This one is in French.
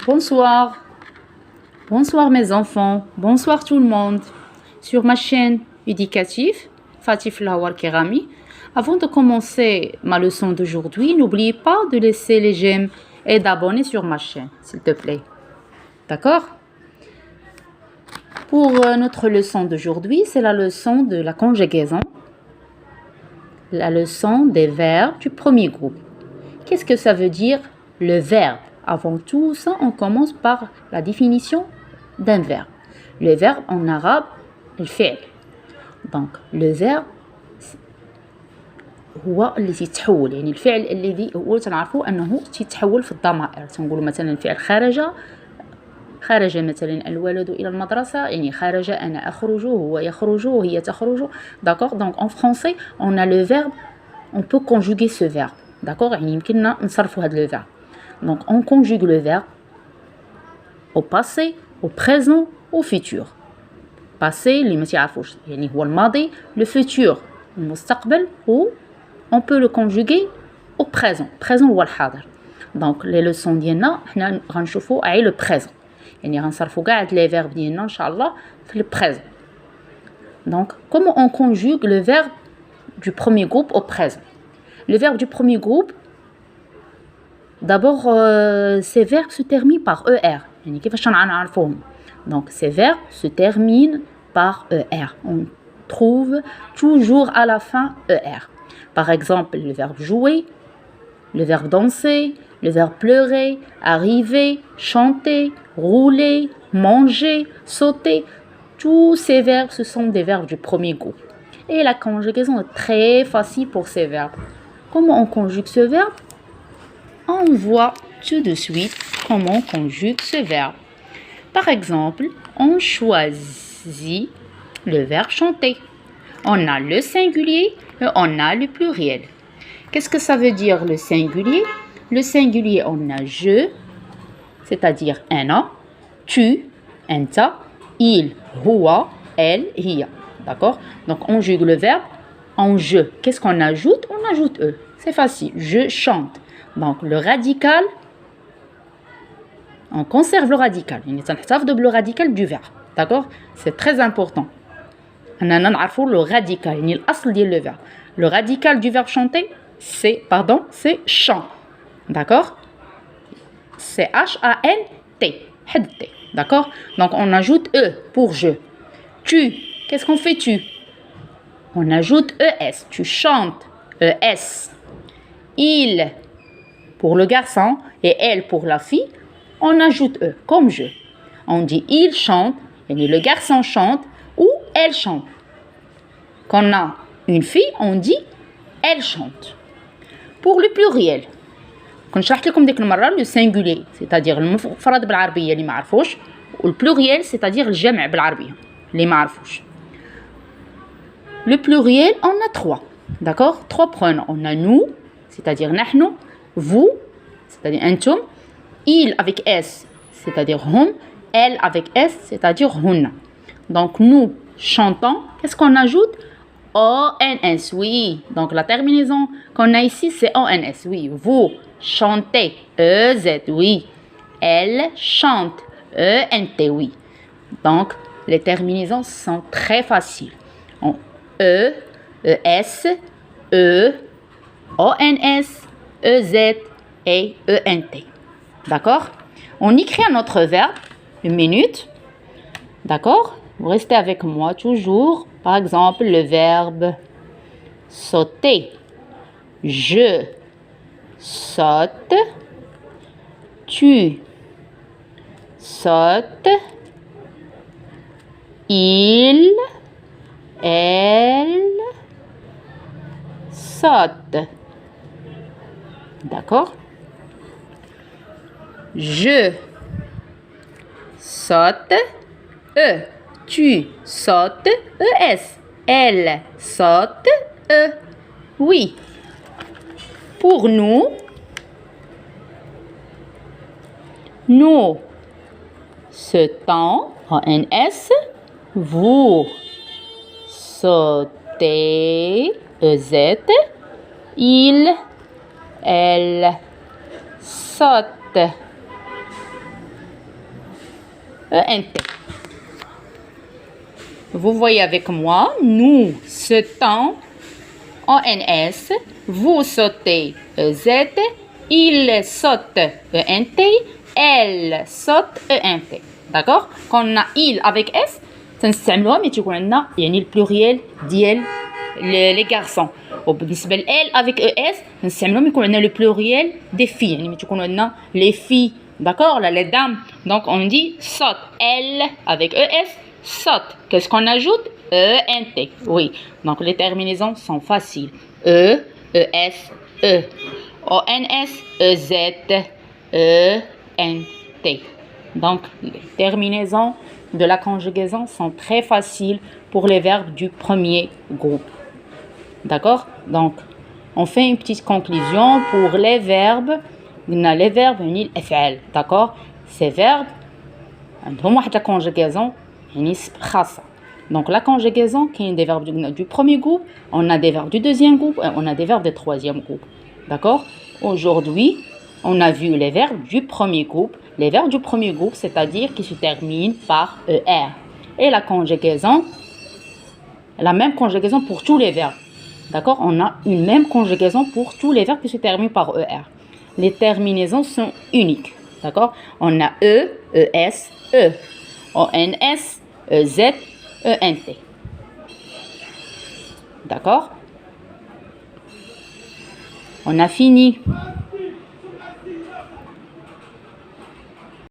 Bonsoir. Bonsoir mes enfants. Bonsoir tout le monde. Sur ma chaîne éducative, Fatih Flawar Kerami. Avant de commencer ma leçon d'aujourd'hui, n'oubliez pas de laisser les j'aime et d'abonner sur ma chaîne, s'il te plaît. D'accord? Pour notre leçon d'aujourd'hui, c'est la leçon de la conjugaison. La leçon des verbes du premier groupe. Qu'est-ce que ça veut dire le verbe? Avant tout ça, on commence par la définition d'un verbe. Le verbe en arabe, الفعل. Donc, le verbe هو اللي يتحول، يعني الفعل الذي هو تنعرفوا أنه يتحول في الضمائر. تنقولوا مثلا الفعل خرج مثلا الولد إلى المدرسة، يعني خرج أنا أخرج، هو يخرج، هي تخرج. D'accord? Donc en français, on a le verbe, on peut conjuguer ce verbe. D'accord? يعني يمكننا نصرفوا هذا le verbe. Donc on conjugue le verbe au passé, au présent, au futur. Passé اللي ما تعرفوش يعني هو الماضي، le futur المستقبل، ou on peut le conjuguer au présent. Présent هو الحاضر. Donc les leçons ديالنا حنا غنشوفوا على le présent. يعني غنصرفوا كاع les verbes ديالنا ان شاء الله في le présent. Donc comment on conjugue le verbe du premier groupe au présent? Le verbe du premier groupe, d'abord ces verbes se terminent par ER. يعني كيفاش نعرفوهم؟ Donc ces verbes se terminent par ER. On trouve toujours à la fin ER. Par exemple, le verbe jouer, le verbe danser, le verbe pleurer, arriver, chanter, rouler, manger, sauter. Tous ces verbes, ce sont des verbes du premier groupe. Et la conjugaison est très facile pour ces verbes. Comment on conjugue ce verbe? On voit tout de suite comment on conjugue ce verbe. Par exemple, on choisit le verbe chanter. On a le singulier et on a le pluriel. Qu'est-ce que ça veut dire le singulier? Le singulier, on a je, c'est-à-dire ana, tu, enta, il, huwa, elle, hiya. D'accord? Donc on conjugue le verbe en je. Qu'est-ce qu'on ajoute? On ajoute e. C'est facile. Je chante. Donc le radical, on conserve le radical. Il y le radical du verbe. D'accord? C'est très important. On a le radical. Il y a le verbe. Le radical du verbe chanter, c'est chant. D'accord? C'est H-A-N-T. D'accord? Donc on ajoute E pour je. Tu. Qu'est-ce qu'on fait tu? On ajoute ES. Tu chantes. ES. Il pour le garçon et elle pour la fille. On ajoute E comme je. On dit il chante. Et le garçon chante ou elle chante. Quand on a une fille, on dit elle chante. Pour le pluriel, كنت شرحت لكم ديك المره le singulier, c'est-à-dire المفرد بالعربيه اللي ما عرفوش, و le pluriel, c'est-à-dire الجمع بالعربيه اللي ما عرفوش. Le pluriel, on a trois. D'accord? Trois pronoms. On a nous, c'est-à-dire نحن, vous, c'est-à-dire انتم, il avec s, c'est-à-dire hum, elle avec s, c'est-à-dire hunna. Donc nous chantons, qu'est-ce qu'on ajoute? ONS, oui. Donc la terminaison qu'on a ici, c'est ONS, oui. Vous chantez, EZ, oui. Elle chante, ENT, oui. Donc les terminaisons sont très faciles. En E, ES, E, ONS, EZ et ENT. D'accord? On écrit un autre verbe, une minute. D'accord? Vous restez avec moi toujours. Par exemple, le verbe sauter. Je saute. Tu sautes. Il, elle saute. D'accord? Je saute. E. Tu sautes. ES. Elle saute. E. Oui. Pour nous sautons. ONS. Vous sautez. EZ. Il, elle saute. ENT. Vous voyez avec moi, nous sautons ONS, vous sautez EZ, il saute ENT, elle saute ENT. D'accord? Quand on a il avec S, تنستعملوها ملي تيكون عندنا يعني البلوريال ديال les garçons. وبالنسبه ل elle avec ES نستعملوهم يكون عندنا le pluriel des filles يعني ملي تيكونوا عندنا les filles. D'accord? Là, les dames. Donc, on dit saute. Elle avec ES, saute. Qu'est-ce qu'on ajoute? ENT. Oui. Donc, les terminaisons sont faciles. E, ES, E. ONS, EZ, ENT. Donc, les terminaisons de la conjugaison sont très faciles pour les verbes du premier groupe. D'accord? Donc, on fait une petite conclusion pour les verbes. Les verbes يعني الافعال. D'accord? Ces verbes عندهم واحد la conjugaison يعني خاصة. Donc la conjugaison qui est des verbes du premier groupe, on a des verbes du deuxième groupe et on a des verbes du troisième groupe. D'accord? Aujourd'hui, on a vu les verbes du premier groupe. Les verbes du premier groupe, c'est-à-dire qui se terminent par ER. Et la conjugaison, la même conjugaison pour tous les verbes. D'accord? On a une même conjugaison pour tous les verbes qui se terminent par ER. Les terminaisons sont uniques. D'accord? On a E, ES, E. ONS, EZ, ENT. D'accord? On a fini.